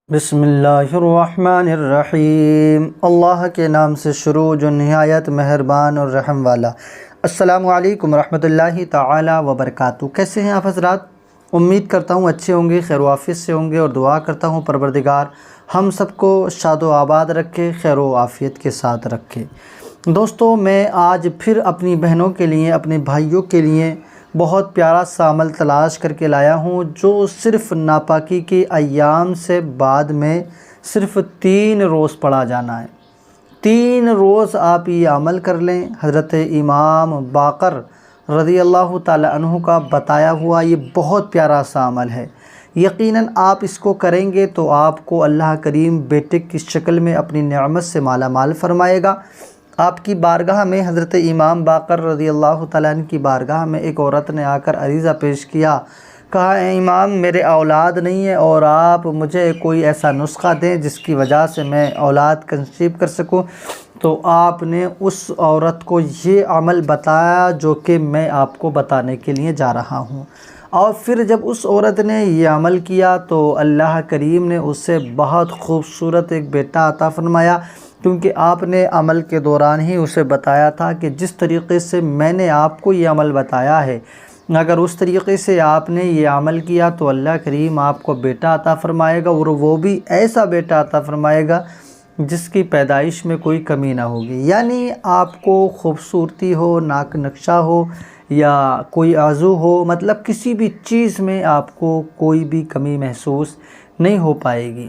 بسم اللہ الرحمن الرحیم، اللہ کے نام سے شروع جو نہایت مہربان اور رحم والا۔ السلام علیکم ورحمۃ اللہ تعالی وبرکاتہ۔ کیسے ہیں آپ حضرات؟ امید کرتا ہوں اچھے ہوں گے، خیر و عافیت سے ہوں گے، اور دعا کرتا ہوں پروردگار ہم سب کو شاد و آباد رکھے، خیر و عافیت کے ساتھ رکھے۔ دوستو، میں آج پھر اپنی بہنوں کے لیے، اپنے بھائیوں کے لیے بہت پیارا سا عمل تلاش کر کے لایا ہوں، جو صرف ناپاکی کے ایام سے بعد میں صرف 3 روز پڑھا جانا ہے۔ 3 روز آپ یہ عمل کر لیں۔ حضرت امام باقر رضی اللہ تعالی عنہ کا بتایا ہوا یہ بہت پیارا سا عمل ہے۔ یقیناً آپ اس کو کریں گے تو آپ کو اللہ کریم بیٹے کی شکل میں اپنی نعمت سے مالا مال فرمائے گا۔ آپ کی بارگاہ میں حضرت امام باقر رضی اللہ تعالیٰ عنہ کی بارگاہ میں ایک عورت نے آ کر عریضہ پیش کیا، کہا اے امام، میرے اولاد نہیں ہے اور آپ مجھے کوئی ایسا نسخہ دیں جس کی وجہ سے میں اولاد کنسیو کر سکوں۔ تو آپ نے اس عورت کو یہ عمل بتایا جو کہ میں آپ کو بتانے کے لیے جا رہا ہوں۔ اور پھر جب اس عورت نے یہ عمل کیا تو اللہ کریم نے اس سے بہت خوبصورت ایک بیٹا عطا فرمایا، کیونکہ آپ نے عمل کے دوران ہی اسے بتایا تھا کہ جس طریقے سے میں نے آپ کو یہ عمل بتایا ہے، اگر اس طریقے سے آپ نے یہ عمل کیا تو اللہ کریم آپ کو بیٹا عطا فرمائے گا، اور وہ بھی ایسا بیٹا عطا فرمائے گا جس کی پیدائش میں کوئی کمی نہ ہوگی۔ یعنی آپ کو خوبصورتی ہو، ناک نقشہ ہو یا کوئی عضو ہو، مطلب کسی بھی چیز میں آپ کو کوئی بھی کمی محسوس نہیں ہو پائے گی۔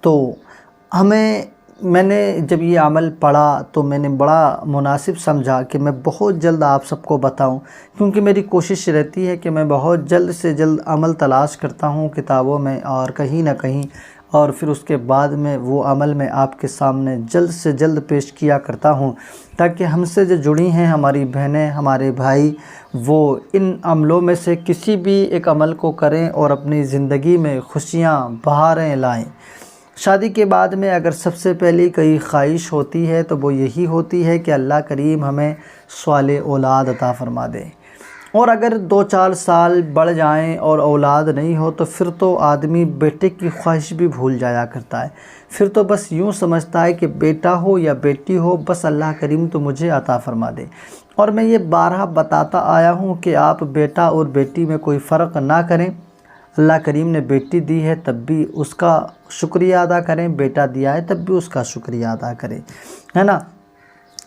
تو میں نے جب یہ عمل پڑھا تو میں نے بڑا مناسب سمجھا کہ میں بہت جلد آپ سب کو بتاؤں، کیونکہ میری کوشش رہتی ہے کہ میں بہت جلد سے جلد عمل تلاش کرتا ہوں کتابوں میں اور کہیں نہ کہیں، اور پھر اس کے بعد میں وہ عمل میں آپ کے سامنے جلد سے جلد پیش کیا کرتا ہوں، تاکہ ہم سے جو جڑی ہیں ہماری بہنیں، ہمارے بھائی، وہ ان عملوں میں سے کسی بھی ایک عمل کو کریں اور اپنی زندگی میں خوشیاں بہاریں لائیں۔ شادی کے بعد میں اگر سب سے پہلی کوئی خواہش ہوتی ہے تو وہ یہی ہوتی ہے کہ اللہ کریم ہمیں صالح اولاد عطا فرما دے، اور اگر 2-4 سال بڑھ جائیں اور اولاد نہیں ہو تو پھر تو آدمی بیٹے کی خواہش بھی بھول جایا کرتا ہے، پھر تو بس یوں سمجھتا ہے کہ بیٹا ہو یا بیٹی ہو، بس اللہ کریم تو مجھے عطا فرما دے۔ اور میں یہ بارہا بتاتا آیا ہوں کہ آپ بیٹا اور بیٹی میں کوئی فرق نہ کریں۔ اللہ کریم نے بیٹی دی ہے تب بھی اس کا شکریہ ادا کریں، بیٹا دیا ہے تب بھی اس کا شکریہ ادا کریں، ہے نا۔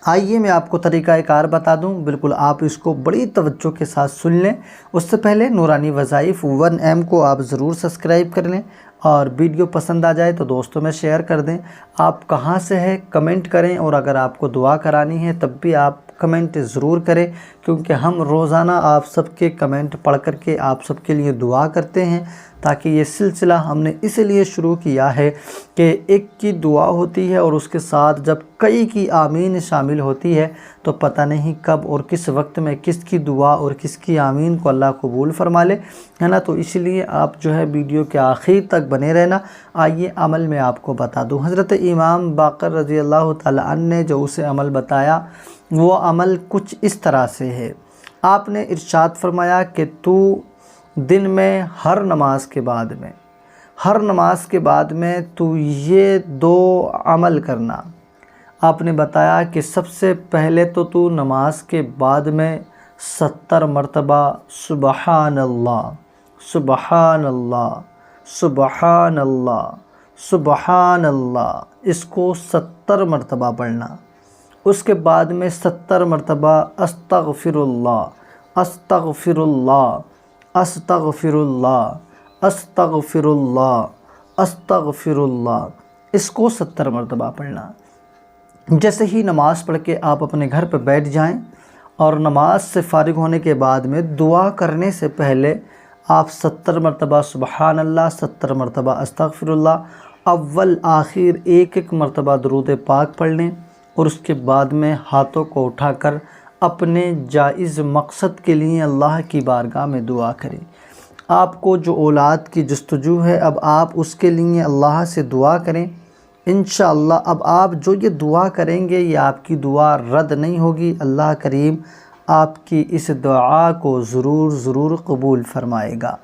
آئیے میں آپ کو طریقہ کار بتا دوں، بالکل آپ اس کو بڑی توجہ کے ساتھ سن لیں۔ اس سے پہلے نورانی وظائف 1M کو آپ ضرور سبسکرائب کر لیں، اور ویڈیو پسند آ جائے تو دوستوں میں شیئر کر دیں۔ آپ کہاں سے ہے کمنٹ کریں، اور اگر آپ کو دعا کرانی ہے تب بھی آپ کمنٹ ضرور کریں، کیونکہ ہم روزانہ آپ سب کے کمنٹ پڑھ کر کے آپ سب کے لیے دعا کرتے ہیں، تاکہ یہ سلسلہ ہم نے اس لیے شروع کیا ہے کہ ایک کی دعا ہوتی ہے اور اس کے ساتھ جب کئی کی آمین شامل ہوتی ہے تو پتہ نہیں کب اور کس وقت میں کس کی دعا اور کس کی آمین کو اللہ قبول فرما لے، ہے نا۔ تو اس لیے آپ جو ہے ویڈیو کے آخر تک بنے رہنا۔ آئیے عمل میں آپ کو بتا دوں۔ حضرت امام باقر رضی اللہ تعالی عنہ نے جو اسے عمل بتایا وہ عمل کچھ اس طرح سے ہے۔ آپ نے ارشاد فرمایا کہ تو دن میں ہر نماز کے بعد میں تو یہ 2 عمل کرنا۔ آپ نے بتایا کہ سب سے پہلے تو نماز کے بعد میں 70 مرتبہ سبحان اللہ سبحان اللہ سبحان اللہ سبحان اللہ، اس کو 70 مرتبہ پڑھنا۔ اس کے بعد میں 70 مرتبہ استغفر اللہ استغفر اللہ استغفر اللہ استغفر اللہ استغفر اللہ، اس کو 70 مرتبہ پڑھنا۔ جیسے ہی نماز پڑھ کے آپ اپنے گھر پہ بیٹھ جائیں، اور نماز سے فارغ ہونے کے بعد میں دعا کرنے سے پہلے آپ 70 مرتبہ سبحان اللہ، 70 مرتبہ استغفر اللہ، اول آخر ایک مرتبہ درود پاک پڑھ لیں، اور اس کے بعد میں ہاتھوں کو اٹھا کر اپنے جائز مقصد کے لیے اللہ کی بارگاہ میں دعا کریں۔ آپ کو جو اولاد کی جستجو ہے، اب آپ اس کے لیے اللہ سے دعا کریں۔ انشاءاللہ اب آپ جو یہ دعا کریں گے یہ آپ کی دعا رد نہیں ہوگی، اللہ کریم آپ کی اس دعا کو ضرور قبول فرمائے گا۔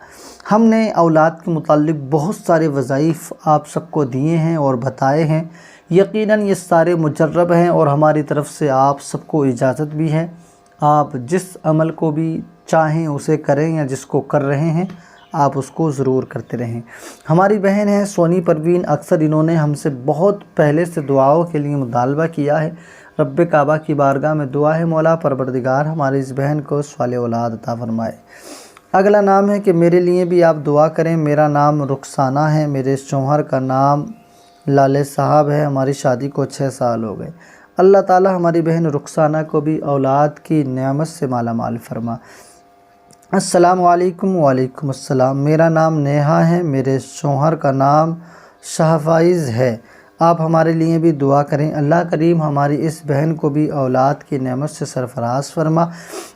ہم نے اولاد کے متعلق بہت سارے وظائف آپ سب کو دیے ہیں اور بتائے ہیں، یقیناً یہ سارے مجرب ہیں اور ہماری طرف سے آپ سب کو اجازت بھی ہے، آپ جس عمل کو بھی چاہیں اسے کریں یا جس کو کر رہے ہیں آپ اس کو ضرور کرتے رہیں۔ ہماری بہن ہے سونی پروین، اکثر انہوں نے ہم سے بہت پہلے سے دعاؤں کے لیے مطالبہ کیا ہے۔ رب کعبہ کی بارگاہ میں دعا ہے، مولا پروردگار ہماری اس بہن کو صالح اولاد عطا فرمائے۔ اگلا نام ہے کہ میرے لیے بھی آپ دعا کریں۔ میرا نام رخسانہ ہے، میرے شوہر کا نام لالے صاحب ہے، ہماری شادی کو 6 سال ہو گئے۔ اللہ تعالی ہماری بہن رخسانہ کو بھی اولاد کی نعمت سے مالا مال فرما۔ السلام علیکم۔ وعلیکم السلام۔ میرا نام نیہا ہے، میرے شوہر کا نام شہفائز ہے، آپ ہمارے لیے بھی دعا کریں۔ اللہ کریم ہماری اس بہن کو بھی اولاد کی نعمت سے سرفراز فرما۔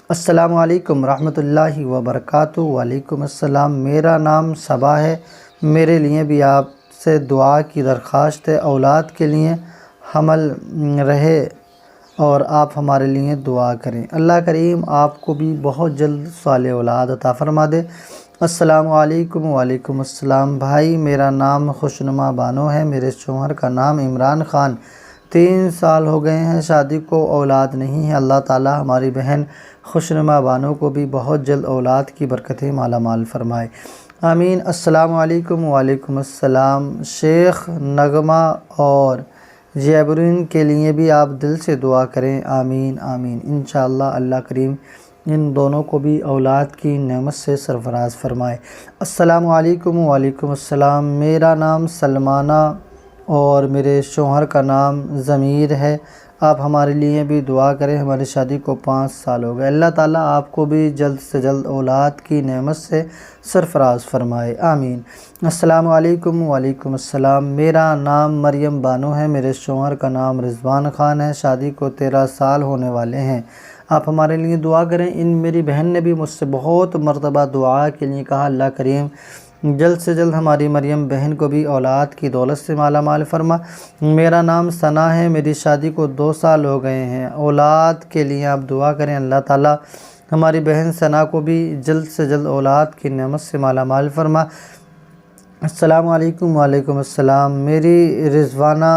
السلام علیکم ورحمۃ اللہ وبرکاتہ۔ وعلیکم السلام۔ میرا نام صبا ہے، میرے لیے بھی آپ سے دعا کی درخواست ہے، اولاد کے لیے حمل رہے اور آپ ہمارے لیے دعا کریں۔ اللہ کریم آپ کو بھی بہت جلد صالح اولاد عطا فرما دے۔ السلام علیکم۔ وعلیکم السلام۔ بھائی میرا نام خوشنما بانو ہے، میرے شوہر کا نام عمران خان، 3 سال ہو گئے ہیں شادی کو، اولاد نہیں ہے۔ اللہ تعالی ہماری بہن خوشنما بانو کو بھی بہت جلد اولاد کی برکتیں مالا مال فرمائے، آمین۔ السلام علیکم۔ وعلیکم السلام۔ شیخ نغمہ اور جیبرین کے لیے بھی آپ دل سے دعا کریں، آمین آمین۔ انشاءاللہ اللہ کریم ان دونوں کو بھی اولاد کی نعمت سے سرفراز فرمائے۔ السلام علیکم۔ وعلیکم السلام۔ میرا نام سلمانہ اور میرے شوہر کا نام ضمیر ہے، آپ ہمارے لیے بھی دعا کریں، ہماری شادی کو 5 سال ہو گئے۔ اللہ تعالیٰ آپ کو بھی جلد سے جلد اولاد کی نعمت سے سرفراز فرمائے، آمین۔ السلام علیکم۔ وعلیکم السلام۔ میرا نام مریم بانو ہے، میرے شوہر کا نام رضوان خان ہے، شادی کو 13 سال ہونے والے ہیں، آپ ہمارے لیے دعا کریں۔ ان میری بہن نے بھی مجھ سے بہت مرتبہ دعا کے لیے کہا، اللہ کریم جلد سے جلد ہماری مریم بہن کو بھی اولاد کی دولت سے مالا مال فرما۔ میرا نام ثنا ہے، میری شادی کو 2 سال ہو گئے ہیں، اولاد کے لیے آپ دعا کریں۔ اللہ تعالیٰ ہماری بہن ثنا کو بھی جلد سے جلد اولاد کی نعمت سے مالا مال فرما۔ السلام علیکم۔ وعلیکم السلام۔ میری رضوانہ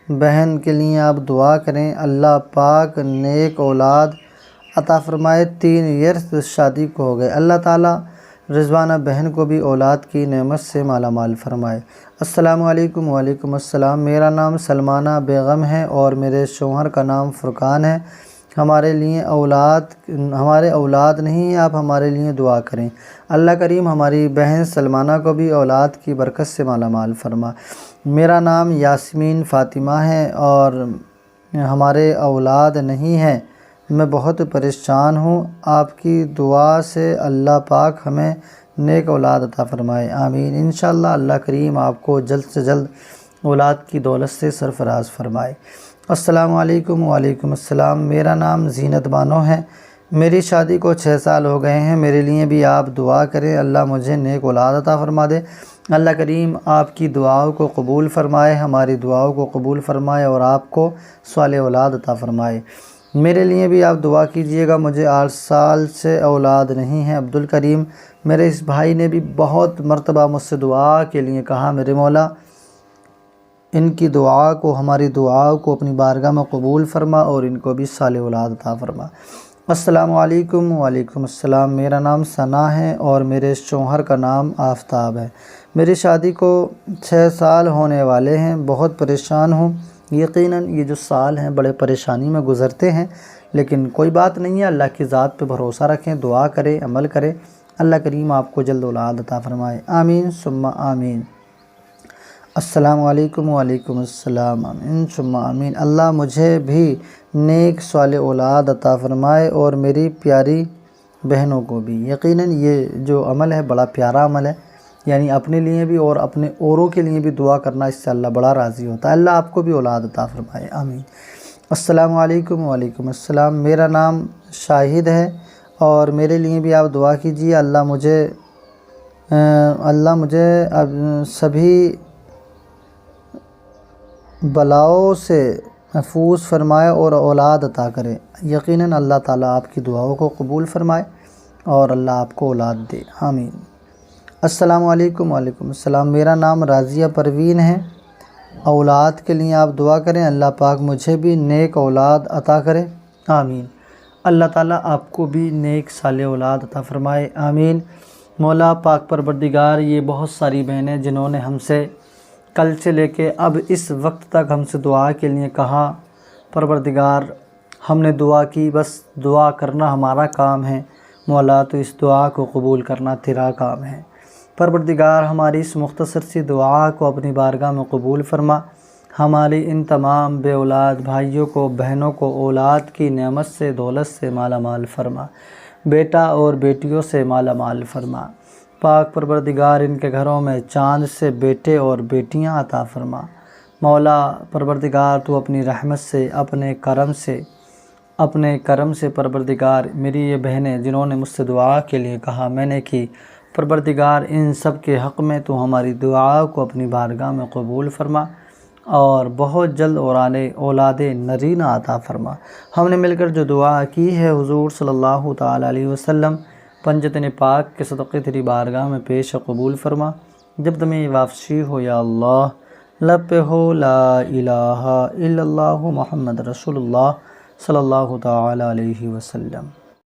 بہن کے لیے آپ دعا کریں، اللہ پاک نیک اولاد عطا فرمائے، 3 ایئرز شادی کو ہو گئے، اللہ تعالیٰ رضوانہ بہن کو بھی اولاد کی نعمت سے مالا مال فرمائے۔ السلام علیکم۔ وعلیکم السلام۔ میرا نام سلمانہ بیگم ہے اور میرے شوہر کا نام فرقان ہے، ہمارے اولاد نہیں ہے، آپ ہمارے لیے دعا کریں۔ اللہ کریم ہماری بہن سلمانہ کو بھی اولاد کی برکت سے مالا مال فرما۔ میرا نام یاسمین فاطمہ ہے اور ہمارے اولاد نہیں ہے، میں بہت پریشان ہوں، آپ کی دعا سے اللہ پاک ہمیں نیک اولاد عطا فرمائے، آمین۔ انشاءاللہ اللہ کریم آپ کو جلد سے جلد اولاد کی دولت سے سرفراز فرمائے۔ السلام علیکم۔ وعلیکم السلام۔ میرا نام زینت بانو ہے، میری شادی کو 6 سال ہو گئے ہیں، میرے لیے بھی آپ دعا کریں، اللہ مجھے نیک اولاد عطا فرما دے۔ اللہ کریم آپ کی دعاؤں کو قبول فرمائے، ہماری دعاؤں کو قبول فرمائے اور آپ کو صالح اولاد عطا فرمائے۔ میرے لیے بھی آپ دعا کیجئے گا، مجھے 8 سال سے اولاد نہیں ہے۔ عبدالکریم، میرے اس بھائی نے بھی بہت مرتبہ مجھ سے دعا کے لیے کہا، میرے مولا ان کی دعا کو، ہماری دعاؤں کو اپنی بارگاہ میں قبول فرما اور ان کو بھی صالح اولاد عطا فرما۔ السلام علیکم۔ وعلیکم السلام۔ میرا نام ثنا ہے اور میرے شوہر کا نام آفتاب ہے، میری شادی کو 6 سال ہونے والے ہیں، بہت پریشان ہوں، یقیناً یہ جو سال ہیں بڑے پریشانی میں گزرتے ہیں، لیکن کوئی بات نہیں ہے، اللہ کی ذات پہ بھروسہ رکھیں، دعا کریں، عمل کریں، اللہ کریم آپ کو جلد اولاد عطا فرمائے، آمین ثم آمین۔ السلام علیکم۔ وعلیکم السلام، آمین ثم آمین۔ اللہ مجھے بھی نیک صالح اولاد عطا فرمائے اور میری پیاری بہنوں کو بھی۔ یقیناً یہ جو عمل ہے بڑا پیارا عمل ہے، یعنی اپنے لیے بھی اور اپنے اوروں کے لیے بھی دعا کرنا، اس سے اللہ بڑا راضی ہوتا ہے۔ اللہ آپ کو بھی اولاد عطا فرمائے، آمین۔ السلام علیکم۔ وعلیکم السلام۔ میرا نام شاہد ہے اور میرے لیے بھی آپ دعا کیجیے، اللہ مجھے سبھی بلاؤں سے محفوظ فرمائے اور اولاد عطا کرے۔ یقیناً اللہ تعالیٰ آپ کی دعاؤں کو قبول فرمائے اور اللہ آپ کو اولاد دے، آمین۔ السلام علیکم۔ وعلیکم السلام۔ میرا نام راضیہ پروین ہے، اولاد کے لیے آپ دعا کریں، اللہ پاک مجھے بھی نیک اولاد عطا کرے، آمین۔ اللہ تعالیٰ آپ کو بھی نیک صالح اولاد عطا فرمائے، آمین۔ مولا پاک پروردگار، یہ بہت ساری بہنیں جنہوں نے ہم سے کل سے لے کے اب اس وقت تک ہم سے دعا کے لیے کہا، پروردگار ہم نے دعا کی، بس دعا کرنا ہمارا کام ہے، مولا تو اس دعا کو قبول کرنا تیرا کام ہے۔ پروردگار ہماری اس مختصر سی دعا کو اپنی بارگاہ میں قبول فرما، ہماری ان تمام بے اولاد بھائیوں کو بہنوں کو اولاد کی نعمت سے دولت سے مالا مال فرما، بیٹا اور بیٹیوں سے مالا مال فرما۔ پاک پروردگار ان کے گھروں میں چاند سے بیٹے اور بیٹیاں عطا فرما۔ مولا پروردگار تو اپنی رحمت سے اپنے کرم سے پروردگار میری یہ بہنیں جنہوں نے مجھ سے دعا کے لیے کہا میں نے کی، پروردگار ان سب کے حق میں تو ہماری دعا کو اپنی بارگاہ میں قبول فرما اور بہت جلد اولاد نرینہ عطا فرما۔ ہم نے مل کر جو دعا کی ہے حضور صلی اللہ تعالیٰ علیہ وسلم پنجتن پاک کے صدقے تیری بارگاہ میں پیش قبول فرما۔ جب تمہیں واپسی ہو یا اللہ، لب پہ ہو لا الہ الا اللہ محمد رسول اللہ صلی اللہ تعالیٰ علیہ وسلم۔